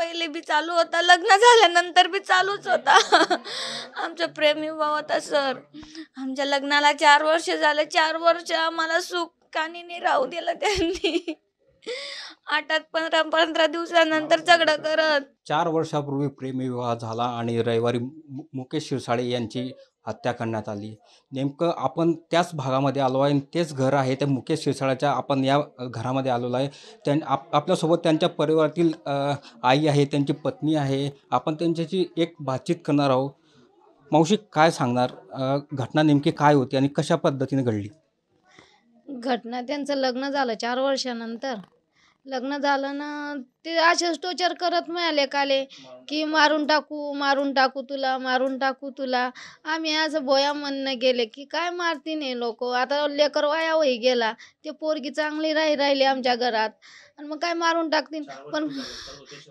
पहिले बी चालू होता, लग्न झाल्यानंतर बी चालूच होता. आमचा प्रेमविवाह होता सर. आमच्या लग्नाला 4 वर्ष झाले. 4 वर्ष आम्हाला सुखाने नाही राहू दिलं त्यांनी. 8 15 दिवसानंतर झगडा करत. 4 वर्षापूर्वी प्रेमविवाह झाला आणि रविवारी मुकेश शिरसाळे यांची हत्या करण्यात आली. नेमकं आपण त्याच भागामध्ये आलो आहे आणि तेच घर आहे त्या मुकेश शिरसाळ्याच्या. आपण या घरामध्ये आलेलो आहे. आपल्यासोबत त्यांच्या परिवारातील आई आहे, त्यांची पत्नी आहे. आपण त्यांच्याशी एक बातचीत करणार आहोत. मावशी, काय सांगणार, घटना नेमकी काय होती आणि कशा पद्धतीने घडली? घटना त्यांचं लग्न झालं 4 वर्षानंतर. लग्न झालं ना, ते असेच टोचर करत मिळाले काले की मारून टाकू तुला, मारून टाकू तुला. आम्ही असं भोया म्हणणं गेले की काय मारतीन हे लोक. आता लेकर वाया होई गेला, ते पोरगी चांगली राहिली आमच्या घरात आणि मग काय मारून टाकतील. पण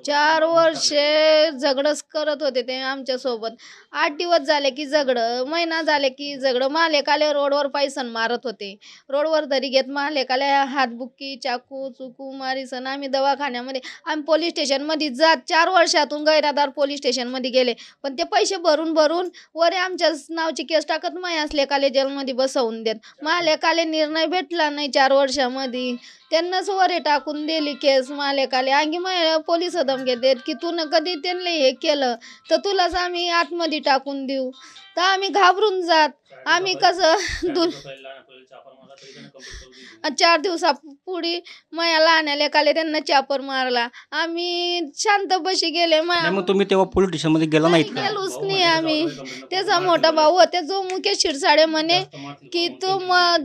4 वर्षे झगडच करत होते ते आमच्यासोबत. 8 दिवस झाले की झगडं, महिना झाले की झगडं. मालेकाले रोडवर पैसन मारत होते, रोडवर तरी घेत मालेकाले हातबुक्की चाकू चुकू मारीसन. आम्ही दवाखान्यामध्ये, आम्ही पोलीस स्टेशनमध्ये जात 4 वर्षातून गैरादार पोलीस स्टेशनमध्ये गेले. पण ते पैसे भरून वरे आमच्या नावची केस टाकत मायास लेकाले जेलमध्ये बसवून देत. मालेकाले निर्णय भेटला नाही 4 वर्षामध्ये. त्यांनाच वरे टाकून दिली केस मालेकाले. अंगी पोलीस धमकी देत की तू न कधी त्यांना हे केलं तर तुलाच आम्ही आतमध्ये टाकून देऊ. तर आम्ही घाबरून जात. आम्ही कसं 4 दिवसापुढे माया लहान लेकाले त्यांना चापर मारला. आम्ही शांत बशी गेले. मग तुम्ही तेव्हा पोलीस स्टेशनमध्ये गेला नाहीत का? गेलोच नाही आम्ही. त्याचा मोठा भाऊ होता जो मुकेश शिरसाळे म्हणे की तू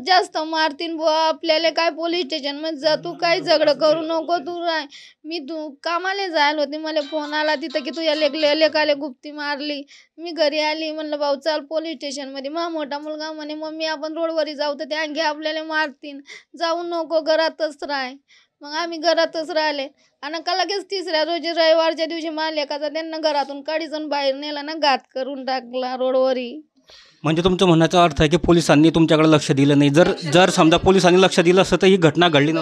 जास्त मारतीन बुवा आपल्याला, काय पोलीस स्टेशनमध्ये जा, तू काही झगडं करू नको, तू राह. मी कामाला जायला होती, मला फोन आला तिथं की तू या लेकाले गुप्ती मारली. मी घरी आली, म्हणलं भाऊ चाल पोलीस स्टेशनमध्ये. मोठा मुलगा म्हणे मम्मी आपण रोडवरी जाऊ तर ते आणखी आपल्याला मारतीन, जाऊ नको घरातच राह. मग आम्ही घरातच राहिले. आणि का लगेच 3ऱ्या रोजी रविवारच्या दिवशी मालेकाचा त्यांना घरातून काढीसन बाहेर नेला ना, घात करून टाकला रोडवरी. म्हणजे तुमचं म्हणण्याचा अर्थ आहे की पोलिसांनी तुमच्याकडे लक्ष दिलं नाही. जर समजा पोलिसांनी लक्ष दिलं असतं तर ही घटना घडली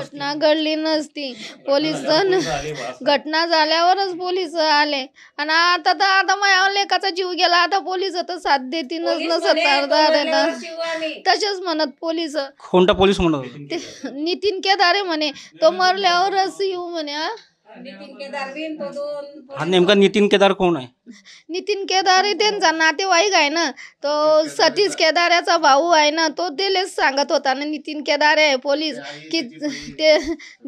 नसती. पोलीस घटना झाल्यावरच पोलीस आले. आणि आता माझ्या लेकाचा जीव गेला, आता पोलीस तर साथ देतीनच नसत. तसेच म्हणत पोलीस. कोणता पोलीस म्हणत होते? नितीन केदारे म्हणे तो मरल्यावरच येऊ म्हणे. हा नेमका नितीन केदार कोण आहे? नितीन केदार त्यांचा नातेवाईक आहे ना, तो सतीश केदाराचा भाऊ आहे ना, तो दिलेच सांगत होता ना. नितीन केदार आहे पोलीस की ते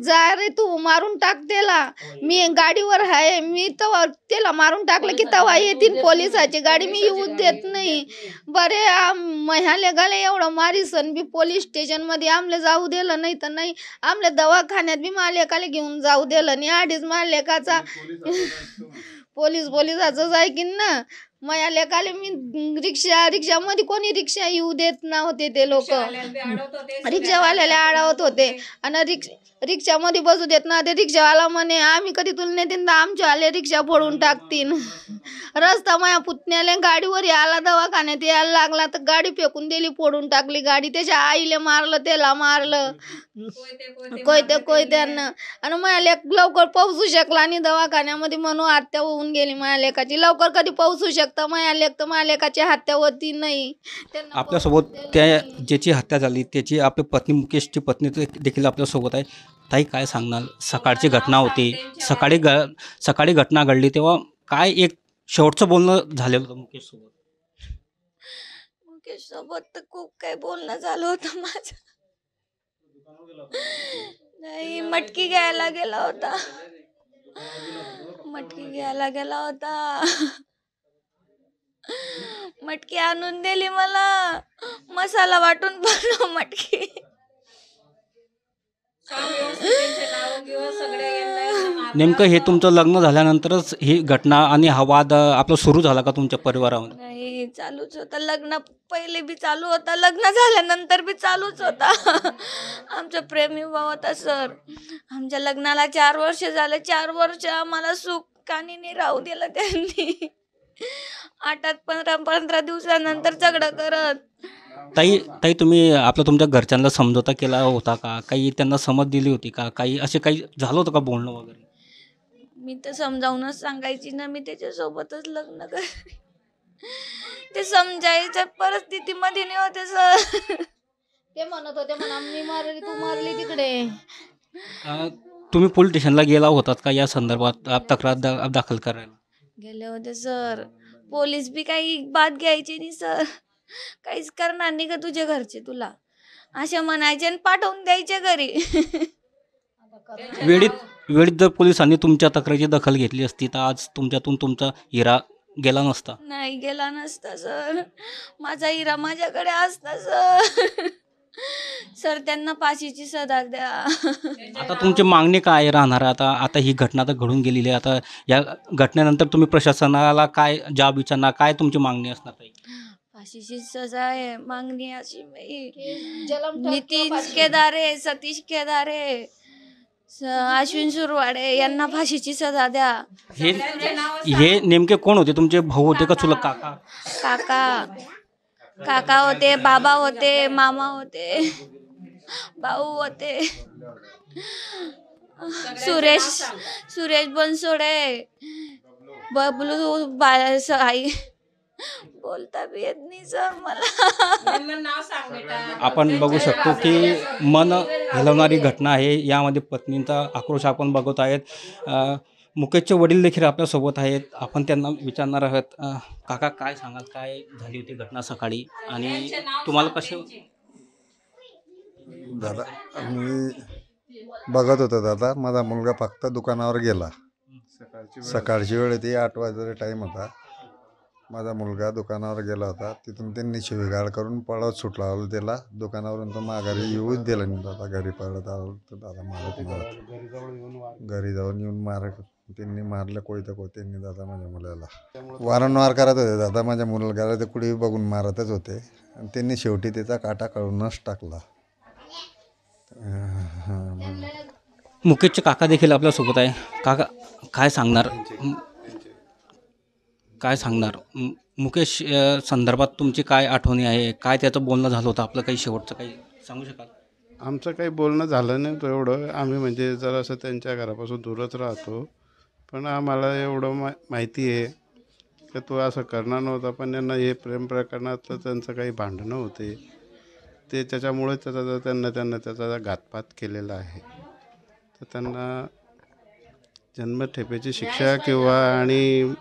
जा रे तू मारून टाक त्याला. मी गाडीवर आहे, मी तवा त्याला मारून टाकलं की तवा येतील पोलिसाची गाडी, मी येऊ देत नाही. बरे ह्या गाले एवढं मारीसन बी पोलीस स्टेशनमध्ये आमले जाऊ दिलं नाही. तर नाही आमल्या दवाखान्यात बी मालेकाले घेऊन जाऊ दिलं नाही. आधीच मालेकाचा पोलिसाचंच आहे की ना. माझ्या लेकाले मी रिक्षामध्ये कोणी रिक्षा येऊ देत नव्हते. ते लोक रिक्षावाल्याला अडवत होते आणि रिक्षामध्ये बसू देत ना. ते रिक्षावाला म्हणे आम्ही कधी तुला नेतीन तर आमच्या आले रिक्षा फोडून टाकतीन. रस्ता माझ्या पुतण्याला गाडीवर यायला दवाखान्यात यायला लागला तर गाडी फेकून दिली, फोडून टाकली गाडी. त्याच्या आईले मारलं, त्याला मारलं कोयत्यानं. आणि माझ्या लेक लवकर पोहोचू शकला आणि दवाखान्यामध्ये म्हणून हत्या होऊन गेली माझ्या लेकाची. लवकर कधी पोहोचू शकता माझ्या लेक तर माझ्या लेकाची हत्या होती नाही. आपल्यासोबत त्या ज्याची हत्या झाली त्याची आपली पत्नी, मुकेशची पत्नी देखील आपल्यासोबत आहे. ताई, काय सांगणार? सकाळची घटना होती, सकाळी घटना घडली तेव्हा काय एक शेवटचं बोलणं झालेलं होतं मुकेश सोबत? तर खूप काही बोलणं झालं होतं माझं. नाही, मटकी घ्यायला गेला होता. मटकी आणून दिली मला, मसाला वाटून बनव मटकी. नेमकं हे तुमचं लग्न झाल्यानंतरच ही घटना आणि हा वाद आपला सुरू झाला का तुमच्या परिवारामध्ये? नाही, चालूच होता. लग्न पहिले बी चालू होता, लग्न झाल्यानंतर बी चालूच होता. आमचा प्रेमविवाह होता सर. आमच्या लग्नाला 4 वर्ष झाले. 4 वर्ष आम्हाला सुखाने नाही राहू दिलं त्यांनी. 8 15 दिवसानंतर झगडा करत. ताई, तुम्ही तुमच्या घरच्यांना समजोता केला होता का? काही त्यांना समज दिली होती का? काही असे काही झालं होतं का बोलणं वगैरे? मी तर समजावूनच सांगायची ना, मी त्याच्यासोबतच लग्न कर. ते समजायच्या परिस्थितीमध्ये नाही होते सर. ते म्हणत होते म्हणा मी मारली तू मारली तिकडे. तुम्ही पोलीस स्टेशनला गेला होतात का या संदर्भात तक्रार दाखल करायला? गेले होते सर. पोलीस बी काही बात घ्यायची नाही सर. काहीच करणार नाही का तुझे घरचे तुला, असे म्हणायचे आणि पाठवून द्यायचे घरी. वेळीत जर पोलिसांनी तुमच्या तक्रारीची दखल घेतली असती तर आज तुमच्यातून तुमचा हिरा गेला नसता. नाही गेला नसता सर. माझा हिरा माझ्याकडे असता सर. सर त्यांना फाशीची सजा द्या. आता तुमची मागणी काय राहणार आहे? आता ही घटना तर घडून गेलेली आहे. आता या घटनेनंतर तुम्ही प्रशासनाला काय जाब विचारणार, काय तुमची मागणी असणार ताई? फाशीची सजा आहे मागणी अशी जलमठा नितीन केदारे, सतीश केदारे, अश्विन सुरवाडे यांना फाशीची सजा द्या. हे नेमके कोण होते? तुमचे भाऊ होते का चुलत काका? काका होते, बाबा होते, मामा होते, भाऊ होते. सुरेश बनसोडे, बबलू आई. बोलता भी येत नाही सर मला. आपण बघू शकतो की मन हलवणारी घटना आहे. यामध्ये पत्नींचा आक्रोश आपण बघत आहेत. मुकेशचे वडील देखील आपल्यासोबत आहेत. आपण त्यांना विचारणार आहोत, काका काय सांगाल, काय झाली होती घटना सकाळी आणि तुम्हाला कसे? दादा मी बघत होतो दादा, माझा मुलगा फक्त दुकानावर गेला. सकाळची वेळ ती 8 वाजेचा टाईम होता. माझा मुलगा दुकानावर गेला होता. तिथून त्यांनी शिवीगाळ करून पळत सुटला त्याला. दुकानावरून तो माघारी येऊच दिला नाही दादा. घरी पळत आलो तर दादा मारत घरी जाऊन येऊन त्यांनी मारलं त्यांनी दादा माझ्या मुलाला वारंवार करत होते दादा. माझ्या मुलगाला ते कुठेही बघून मारतच होते आणि त्यांनी शेवटी त्याचा काटा काढूनच टाकला. मुकेशचे काका देखील आपल्यासोबत आहे. काका काय सांगणार, मुकेश संदर्भात तुमची काय आठवणी आहे? काय त्याचं बोलणं झालं होतं आपलं? काही शेवटचं काही सांगू शकाल? आमचं काही बोलणं झालं नाही तो एवढं. आम्ही म्हणजे जरासं त्यांच्या घरापासून दूरच राहतो. पण आम्हाला एवढं माहिती आहे की तो असं करणार नव्हता. पण त्यांना हे प्रेम प्रकरणात त्यांचं काही भांडणं होते ते त्याच्यामुळे त्यांना त्याचा घातपात केलेला आहे. तर त्यांना जन्मठेपेची शिक्षा किंवा आणि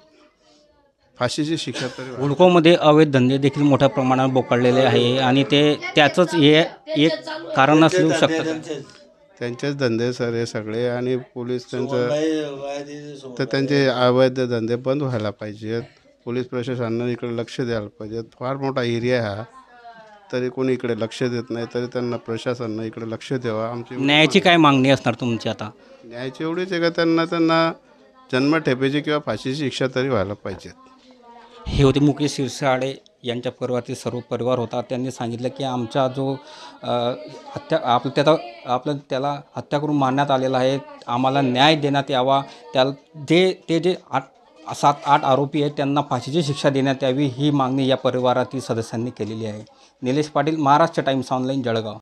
फाशीची शिक्षा तरी. हुडकोमध्ये अवैध धंदे देखील मोठ्या प्रमाणात बोकाळलेले आहे आणि त्याचंच हे एक कारण असू शकतं. त्यांचेच धंदे सर हे सगळे आणि पोलीस तर त्यांचे अवैध धंदे बंद व्हायला पाहिजेत. पोलीस प्रशासनानं इकडे लक्ष द्यायला पाहिजेत. फार मोठा एरिया हा, तरी कोणी इकडे लक्ष देत नाही. तरी त्यांना प्रशासनानं इकडे लक्ष द्यावा. आमची न्यायाची काय मागणी असणार तुमची आता? न्यायाची एवढीच आहे का त्यांना जन्मठेपेची किंवा फाशीची शिक्षा तरी व्हायला पाहिजेत. हे होते मुकेश शिरसाळे यांच्या परिवारातील सर्व परिवार होता. त्यांनी सांगितलं की आमचा जो त्याला हत्या करून मारण्यात आलेला आहे, आम्हाला न्याय देण्यात यावा. ते जे 7-8 आरोपी आहेत त्यांना फाशीची शिक्षा देण्यात यावी, ही मागणी या परिवारातील सदस्यांनी केलेली आहे. Nilesh Patil, Maharashtra times online, Jalgaon.